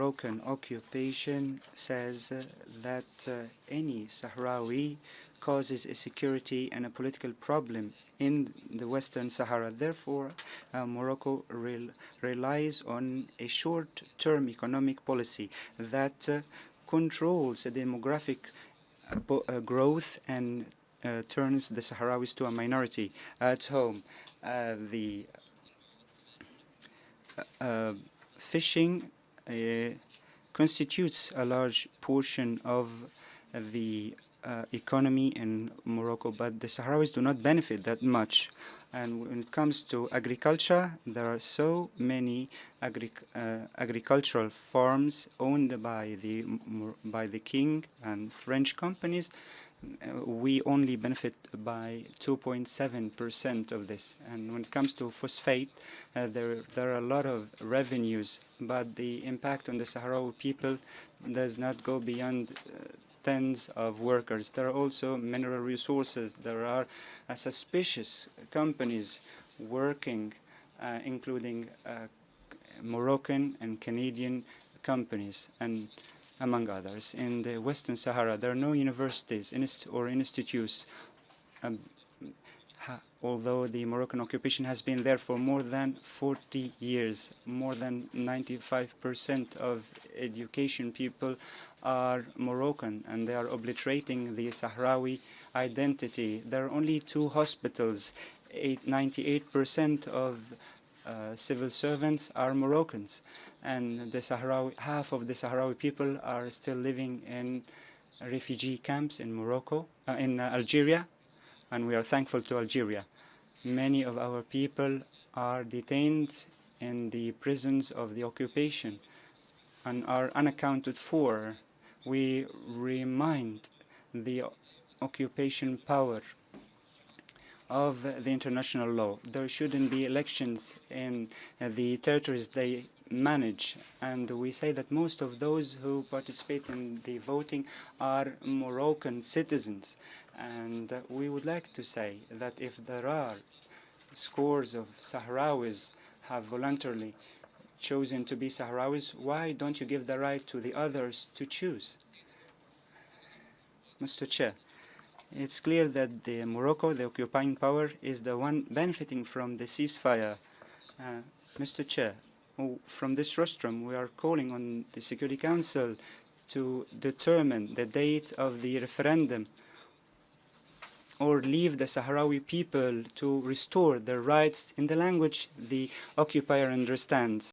Moroccan occupation says that any Sahrawi causes a security and a political problem in the Western Sahara. Therefore, Morocco relies on a short-term economic policy that controls the demographic growth and turns the Sahrawis to a minority at home. The fishing constitutes a large portion of the economy in Morocco, but the Sahrawis do not benefit that much. And when it comes to agriculture, there are so many agricultural farms owned by the king and French companies. We only benefit by 2.7% of this. And when it comes to phosphate, there are a lot of revenues, but the impact on the Sahrawi people does not go beyond tens of workers. There are also mineral resources. There are suspicious companies working, including Moroccan and Canadian companies, and among others. In the Western Sahara, there are no universities or institutes, although the Moroccan occupation has been there for more than 40 years. More than 95% of education people are Moroccan, and they are obliterating the Sahrawi identity. There are only 2 hospitals. 98% of civil servants are Moroccans, and half of the Sahrawi people are still living in refugee camps in Algeria, and we are thankful to Algeria. Many of our people are detained in the prisons of the occupation and are unaccounted for. We remind the occupation power of the international law. There shouldn't be elections in the territories they manage, and we say that most of those who participate in the voting are Moroccan citizens. And we would like to say that if there are scores of Sahrawis have voluntarily chosen to be Sahrawis, why don't you give the right to the others to choose? Mr. Chair, it's clear that Morocco, the occupying power, is the one benefiting from the ceasefire. Mr. Chair, from this rostrum, we are calling on the Security Council to determine the date of the referendum, or leave the Sahrawi people to restore their rights in the language the occupier understands.